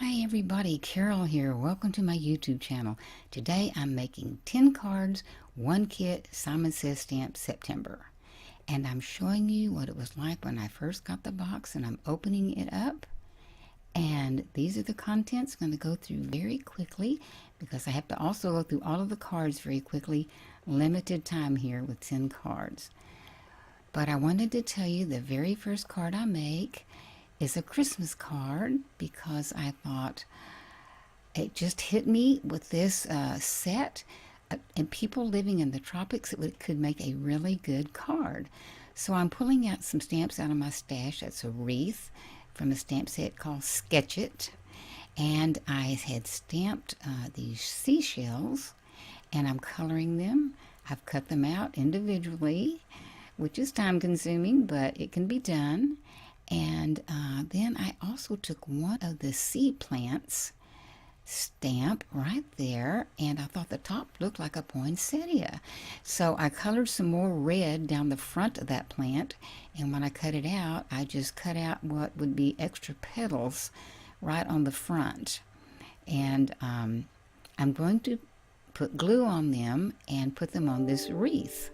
Hi everybody, Carol here. Welcome to my YouTube channel. Today I'm making 10 cards, 1 kit, Simon Says Stamp September. And I'm showing you what it was like when I first got the box, and I'm opening it up. And these are the contents. I'm going to go through very quickly because I have to also go through all of the cards very quickly. Limited time here with 10 cards. But I wanted to tell you the very first card I make is a Christmas card because I thought it just hit me with this set, and people living in the tropics, it could make a really good card. So I'm pulling out some stamps out of my stash. That's a wreath from a stamp set called Sketch It, and I had stamped these seashells, and I'm coloring them. I've cut them out individually, which is time consuming, but it can be done. And then I also took one of the sea plants stamp right there, and I thought the top looked like a poinsettia. So I colored some more red down the front of that plant, and when I cut it out, I just cut out what would be extra petals right on the front. And I'm going to put glue on them and put them on this wreath.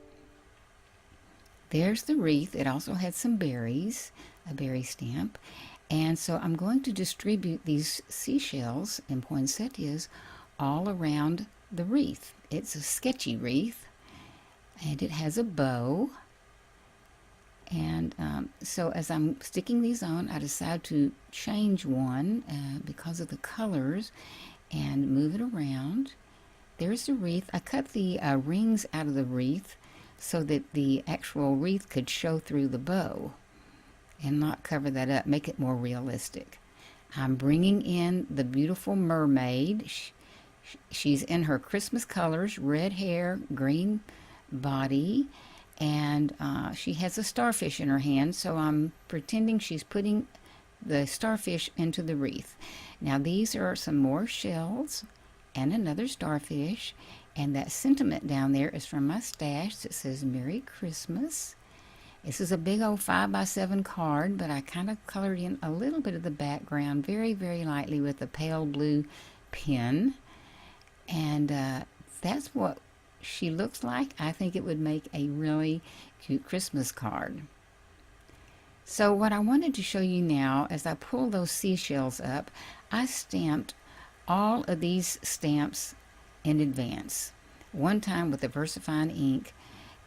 There's the wreath. It also had some berries, a berry stamp. And so I'm going to distribute these seashells and poinsettias all around the wreath. It's a sketchy wreath, and it has a bow. And so as I'm sticking these on, I decide to change one because of the colors and move it around. There's the wreath. I cut the rings out of the wreath so that the actual wreath could show through the bow and not cover that up, make it more realistic. I'm bringing in the beautiful mermaid. She's in her Christmas colors, red hair, green body, and she has a starfish in her hand, so I'm pretending she's putting the starfish into the wreath. Now these are some more shells and another starfish, and that sentiment down there is from my stash that says Merry Christmas. This is a big old 5x7 card, but I kind of colored in a little bit of the background very, very lightly with a pale blue pen. And that's what she looks like. I think it would make a really cute Christmas card. So what I wanted to show you now, as I pull those seashells up, I stamped all of these stamps in advance. One time with the VersaFine ink,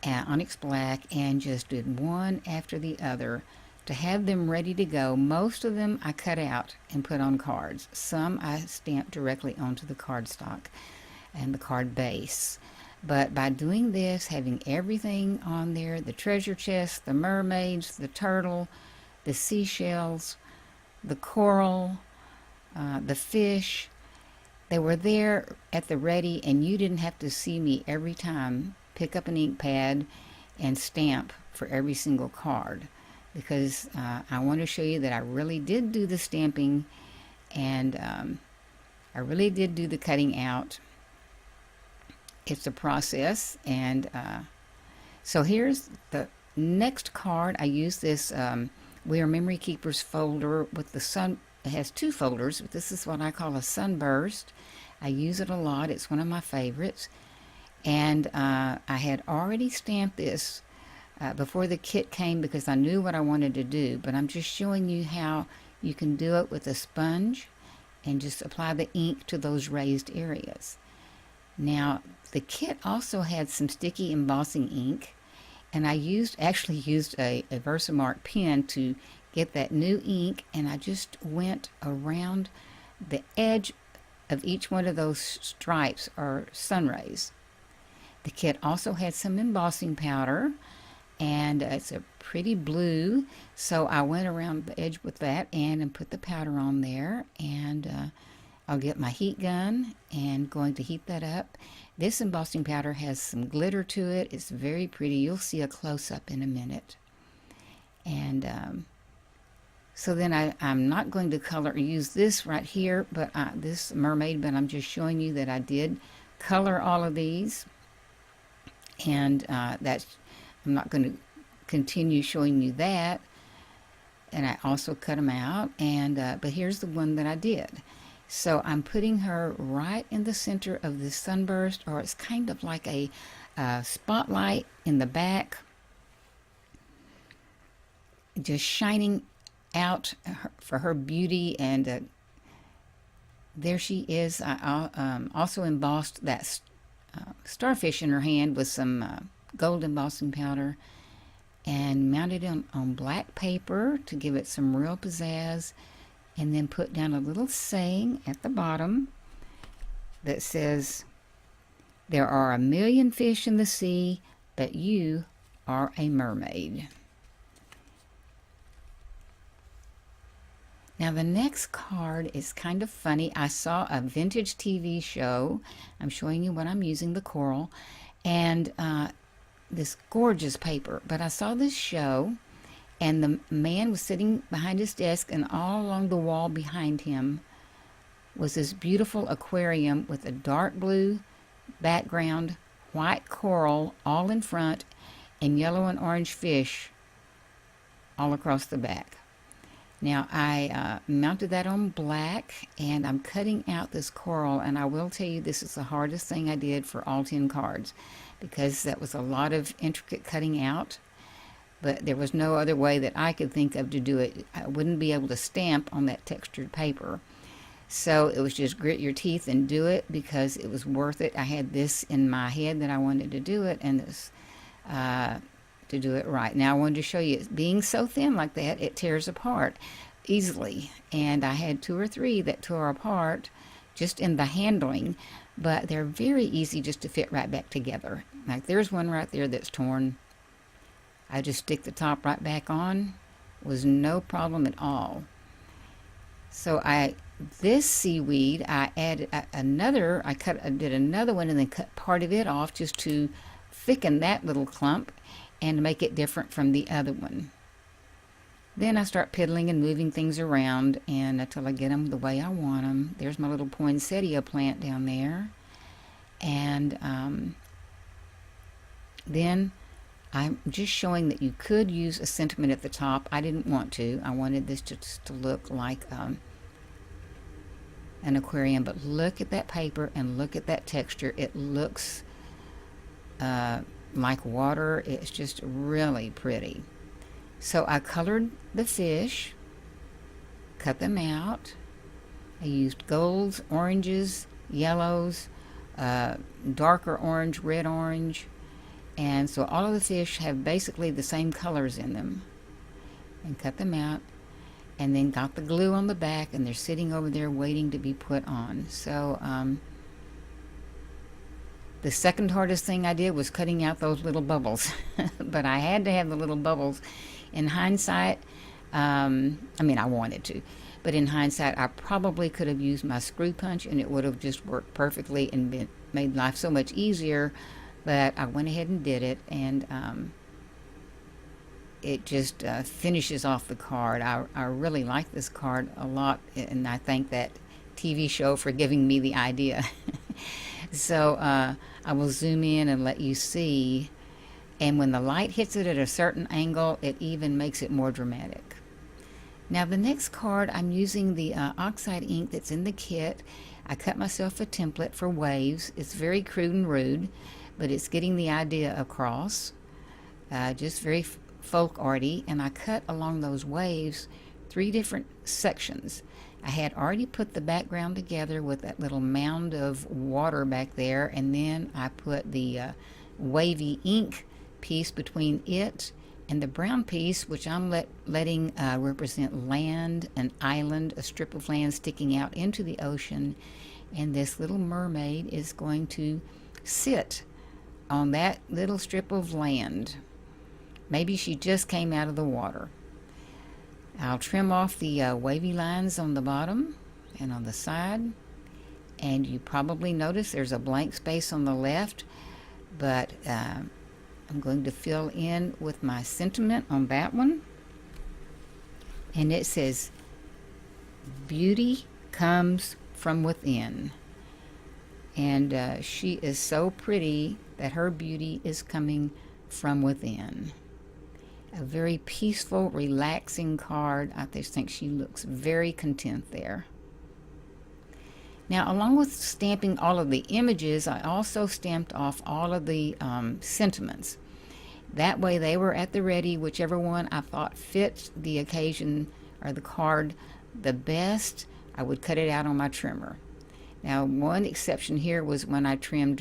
Onyx Black, and just did one after the other to have them ready to go. Most of them I cut out and put on cards. Some I stamped directly onto the cardstock and the card base. But by doing this, having everything on there, the treasure chest, the mermaids, the turtle, the seashells, the coral, the fish, they were there at the ready, and you didn't have to see me every time pick up an ink pad and stamp for every single card, because I want to show you that I really did do the stamping, and I really did do the cutting out. It's a process. And so here's the next card. I use this We Are Memory Keepers folder with the sun. It has 2 folders, but this is what I call a sunburst. I use it a lot. It's one of my favorites. And I had already stamped this before the kit came because I knew what I wanted to do, but I'm just showing you how you can do it with a sponge and just apply the ink to those raised areas. Now the kit also had some sticky embossing ink, and I actually used a Versamark pen to get that new ink, and I just went around the edge of each one of those stripes or sun rays. The kit also had some embossing powder, and it's a pretty blue, so I went around the edge with that and put the powder on there, and I'll get my heat gun and going to heat that up. This embossing powder has some glitter to it. It's very pretty. You'll see a close-up in a minute. And so then I'm not going to color use this right here, but this mermaid, but I'm just showing you that I did color all of these. And I'm not going to continue showing you that. And I also cut them out. And but here's the one that I did. So I'm putting her right in the center of the sunburst, or it's kind of like a spotlight in the back, just shining out for her beauty. And there she is. I also embossed that starfish in her hand with some gold embossing powder, and mounted it on black paper to give it some real pizzazz, and then put down a little saying at the bottom that says, "There are 1,000,000 fish in the sea, but you are a mermaid." Now the next card is kind of funny. I saw a vintage TV show. I'm showing you what I'm using, the coral, and this gorgeous paper. But I saw this show, and the man was sitting behind his desk, and all along the wall behind him was this beautiful aquarium with a dark blue background, white coral all in front, and yellow and orange fish all across the back. Now I mounted that on black, and I'm cutting out this coral, and I will tell you this is the hardest thing I did for all 10 cards, because that was a lot of intricate cutting out, but there was no other way that I could think of to do it. I wouldn't be able to stamp on that textured paper. So it was just grit your teeth and do it, because it was worth it. I had this in my head that I wanted to do it, and this to do it right. Now I wanted to show you, being so thin like that, it tears apart easily, and I had 2 or 3 that tore apart just in the handling, but they're very easy just to fit right back together. Like there's one right there that's torn. I just stick the top right back on. Was no problem at all. So this seaweed, I added another, I did another one and then cut part of it off just to thicken that little clump and make it different from the other one. Then I start piddling and moving things around, and until I get them the way I want them. There's my little poinsettia plant down there. And then I'm just showing that you could use a sentiment at the top. I didn't want to. I wanted this just to look like an aquarium, but look at that paper and look at that texture. It looks like water. It's just really pretty. So I colored the fish, cut them out. I used golds, oranges, yellows, darker orange, red orange, and so all of the fish have basically the same colors in them, and cut them out, and then got the glue on the back, and they're sitting over there waiting to be put on. So the second hardest thing I did was cutting out those little bubbles. But I had to have the little bubbles. In hindsight, I mean, I wanted to, but in hindsight, I probably could have used my screw punch, and it would have just worked perfectly and made life so much easier. But I went ahead and did it, and it just finishes off the card. I really like this card a lot, and I thank that TV show for giving me the idea. So I will zoom in and let you see, and when the light hits it at a certain angle, it even makes it more dramatic. Now the next card, I'm using the oxide ink that's in the kit. I cut myself a template for waves. It's very crude and rude, but it's getting the idea across. Just very folk arty, and I cut along those waves 3 different sections. I had already put the background together with that little mound of water back there, and then I put the wavy ink piece between it and the brown piece, which I'm letting represent land, an island, a strip of land sticking out into the ocean, and this little mermaid is going to sit on that little strip of land. Maybe she just came out of the water. I'll trim off the wavy lines on the bottom and on the side, and you probably notice there's a blank space on the left, but I'm going to fill in with my sentiment on that one, and it says, "Beauty comes from within," and she is so pretty that her beauty is coming from within. A very peaceful, relaxing card. I just think she looks very content there. Now, along with stamping all of the images, I also stamped off all of the sentiments. That way they were at the ready, whichever one I thought fit the occasion or the card the best, I would cut it out on my trimmer. Now, one exception here was when I trimmed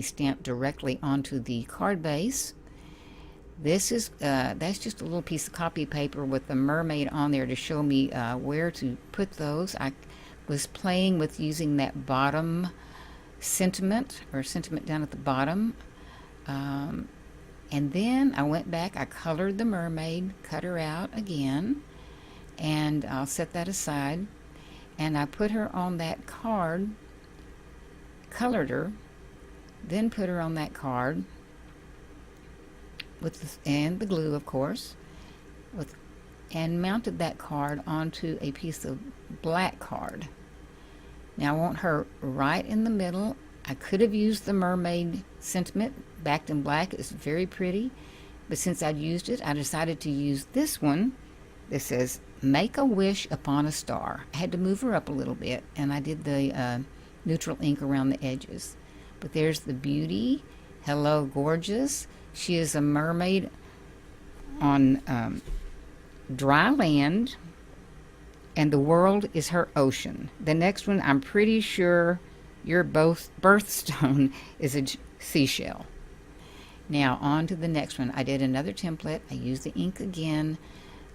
stamped directly onto the card base. This is that's just a little piece of copy paper with the mermaid on there to show me where to put those. I was playing with using that bottom sentiment down at the bottom. And then I went back, I colored the mermaid, cut her out again, and I'll set that aside. And I put her on that card, colored her, then put her on that card and the glue, of course, and mounted that card onto a piece of black card. Now I want her right in the middle. I could have used the mermaid sentiment backed in black. It's very pretty, but since I'd used it, I decided to use this one that says "Make a wish upon a star." I had to move her up a little bit, and I did the neutral ink around the edges. But there's the beauty. Hello, gorgeous. She is a mermaid on dry land, and the world is her ocean. The next one, I'm pretty sure your birthstone is a seashell. Now on to the next one. I did another template. I used the ink again,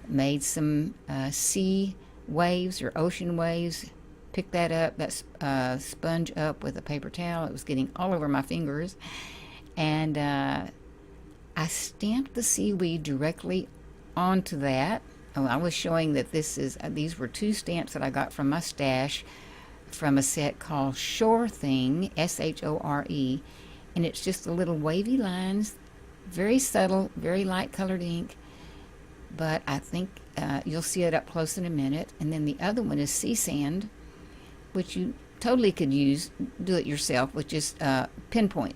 made some sea waves or ocean waves, picked that up, that sponge up with a paper towel. It was getting all over my fingers, and I stamped the seaweed directly onto that. Oh, I was showing that these were two stamps that I got from my stash from a set called Shore Thing, S-H-O-R-E, and it's just the little wavy lines, very subtle, very light colored ink, but I think you'll see it up close in a minute. And then the other one is sea sand, which you totally could do it yourself with just pinpoint.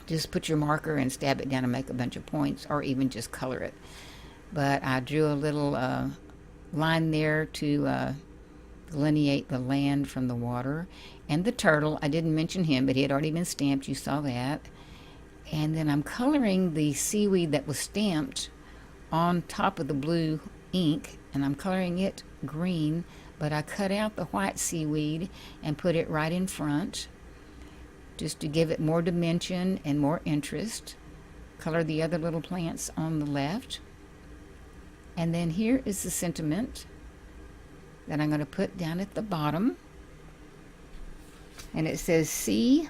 Just put your marker and stab it down and make a bunch of points, or even just color it. But I drew a little line there to delineate the land from the water. And the turtle, I didn't mention him, but he had already been stamped. You saw that. And then I'm coloring the seaweed that was stamped on top of the blue ink, and I'm coloring it green, but I cut out the white seaweed and put it right in front just to give it more dimension and more interest. Color the other little plants on the left. And then here is the sentiment that I'm going to put down at the bottom. And it says, "See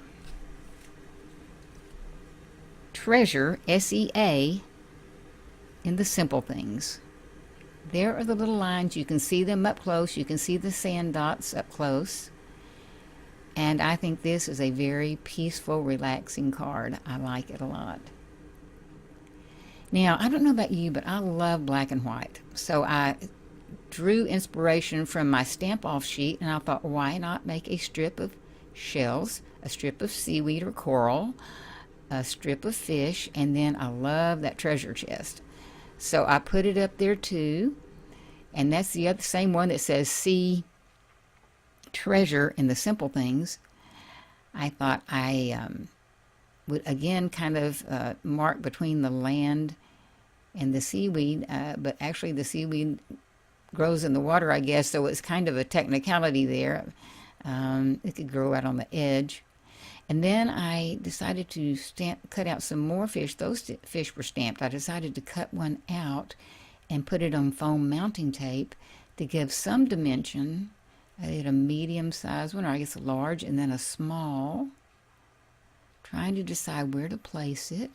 treasure, S-E-A, in the simple things." There are the little lines. You can see them up close. You can see the sand dots up close. And I think this is a very peaceful, relaxing card. I like it a lot. Now, I don't know about you, but I love black and white. So I drew inspiration from my stamp-off sheet, and I thought, why not make a strip of shells, a strip of seaweed or coral, a strip of fish, and then I love that treasure chest. So I put it up there too, and that's the same one that says "See treasure in the simple things." I thought I would again kind of mark between the land and the seaweed, but actually the seaweed grows in the water, I guess, so it's kind of a technicality there. It could grow out on the edge. And then I decided to cut out some more fish. Those fish were stamped. I decided to cut one out and put it on foam mounting tape to give some dimension. I did a medium-sized one, or I guess a large, and then a small, trying to decide where to place it.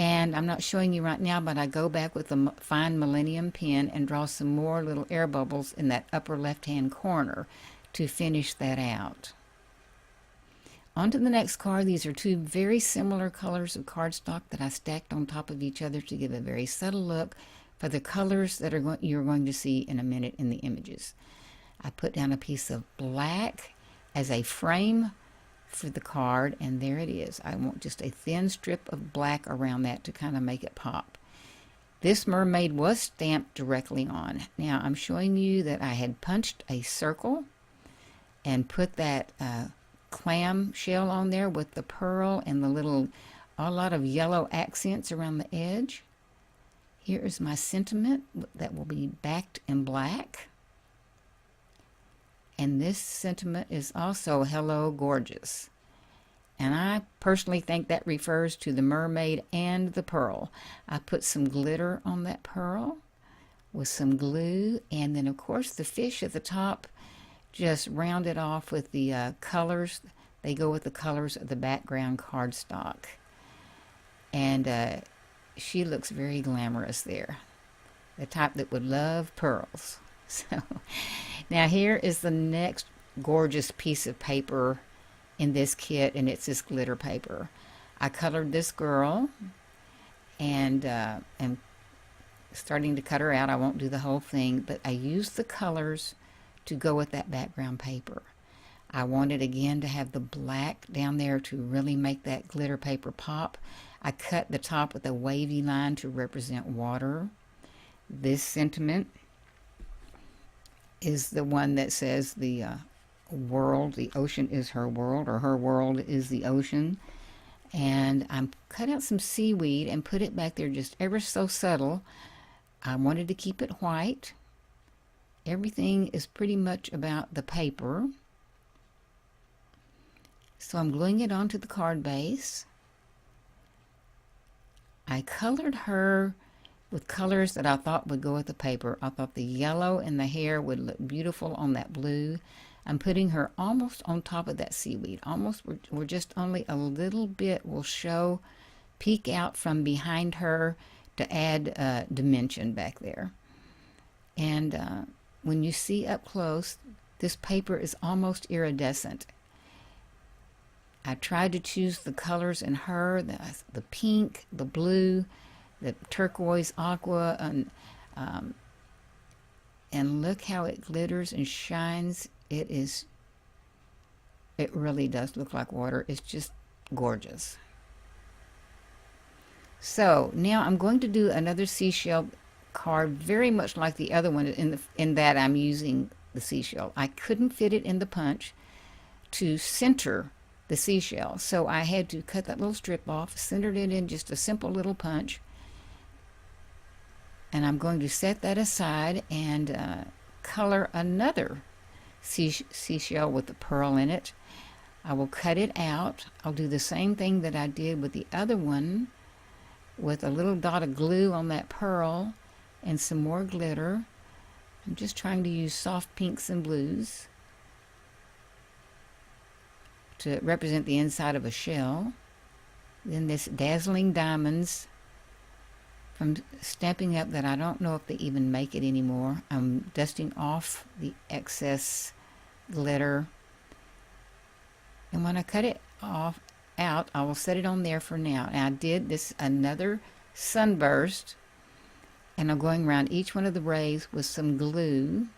And I'm not showing you right now, but I go back with a fine Millennium pen and draw some more little air bubbles in that upper left-hand corner to finish that out. On to the next card. These are two very similar colors of cardstock that I stacked on top of each other to give a very subtle look for the colors that you're going to see in a minute in the images. I put down a piece of black as a frame for the card, and there it is. I want just a thin strip of black around that to kind of make it pop. This mermaid was stamped directly on. Now I'm showing you that I had punched a circle and put that clam shell on there with the pearl and a lot of yellow accents around the edge. Here is my sentiment that will be backed in black. And this sentiment is also Hello Gorgeous. And I personally think that refers to the mermaid and the pearl. I put some glitter on that pearl with some glue, and then of course the fish at the top just rounded off with the colors. They go with the colors of the background cardstock. And she looks very glamorous there. The type that would love pearls. So now here is the next gorgeous piece of paper in this kit, and it's this glitter paper. I colored this girl and am starting to cut her out. I won't do the whole thing, but I used the colors to go with that background paper. I wanted again to have the black down there to really make that glitter paper pop. I cut the top with a wavy line to represent water. This sentiment is the one that says the world, the ocean is her world, or her world is the ocean. And I cut out some seaweed and put it back there just ever so subtle. I wanted to keep it white. Everything is pretty much about the paper. So I'm gluing it onto the card base. I colored her with colors that I thought would go with the paper. I thought the yellow in the hair would look beautiful on that blue. I'm putting her almost on top of that seaweed. Almost, we're just only a little bit will show, peek out from behind her to add dimension back there. And when you see up close, this paper is almost iridescent. I tried to choose the colors in her, the pink, the blue, the turquoise, aqua, and look how it glitters and shines. It really does look like water. It's just gorgeous. So now I'm going to do another seashell card, very much like the other one in that I'm using the seashell. I couldn't fit it in the punch to center the seashell, so I had to cut that little strip off, centered it in just a simple little punch, and I'm going to set that aside and color another seashell with the pearl in it. I will cut it out. I'll do the same thing that I did with the other one, with a little dot of glue on that pearl and some more glitter. I'm just trying to use soft pinks and blues to represent the inside of a shell. Then this dazzling diamonds from Stampin' Up that I don't know if they even make it anymore. I'm dusting off the excess glitter, and when I cut it off out, I will set it on there for now. And I did this another sunburst, and I'm going around each one of the rays with some glue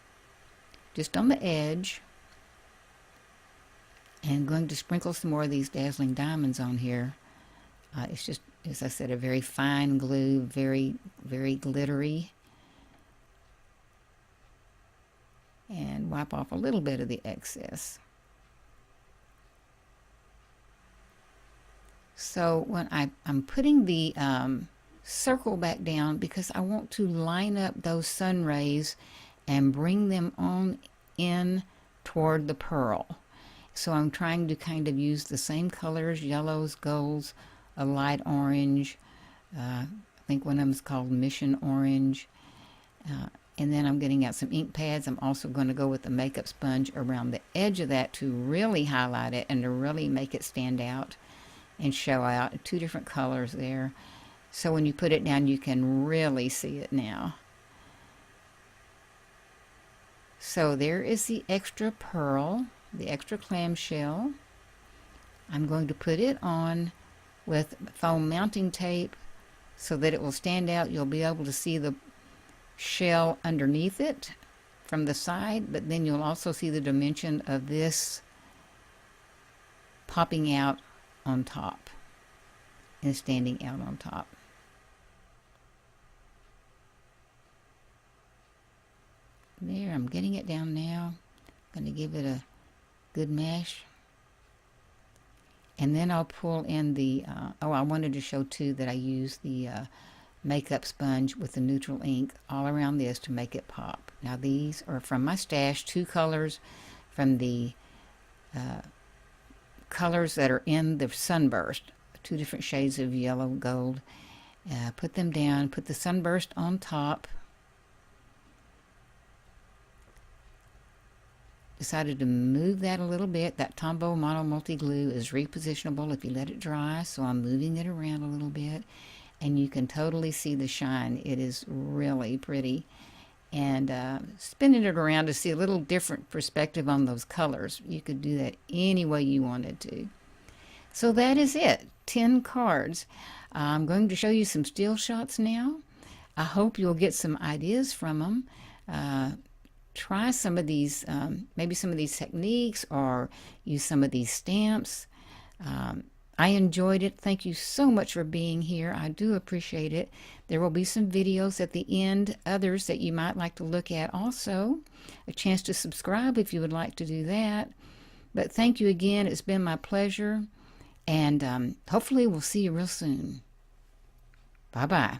just on the edge, and going to sprinkle some more of these dazzling diamonds on here. It's just, as I said, a very fine glue, very, very glittery. And wipe off a little bit of the excess. So when I'm putting the circle back down, because I want to line up those sun rays and bring them on in toward the pearl. So I'm trying to kind of use the same colors, yellows, golds, a light orange. I think one of them is called Mission Orange. And then I'm getting out some ink pads. I'm also going to go with the makeup sponge around the edge of that to really highlight it and to really make it stand out and show out. Two different colors there. So when you put it down, you can really see it now. So there is the extra pearl, the extra clamshell. I'm going to put it on with foam mounting tape so that it will stand out. You'll be able to see the shell underneath it from the side, but then you'll also see the dimension of this popping out on top and standing out on top. There, I'm getting it down now. I'm going to give it a good mesh. And then I'll pull in the, oh, I wanted to show too that I use the makeup sponge with the neutral ink all around this to make it pop. Now these are from my stash, 2 colors from the colors that are in the Sunburst, 2 different shades of yellow gold. Put them down, put the Sunburst on top. Decided to move that a little bit. That Tombow Mono Multi Glue is repositionable if you let it dry, so I'm moving it around a little bit, and you can totally see the shine. It is really pretty. And spinning it around to see a little different perspective on those colors. You could do that any way you wanted to. So that is it, 10 cards. I'm going to show you some still shots now. I hope you'll get some ideas from them. Try some of these, maybe some of these techniques, or use some of these stamps. I enjoyed it. Thank you so much for being here. I do appreciate it. There will be some videos at the end, others that you might like to look at also. A chance to subscribe if you would like to do that. But thank you again. It's been my pleasure. And hopefully we'll see you real soon. Bye-bye.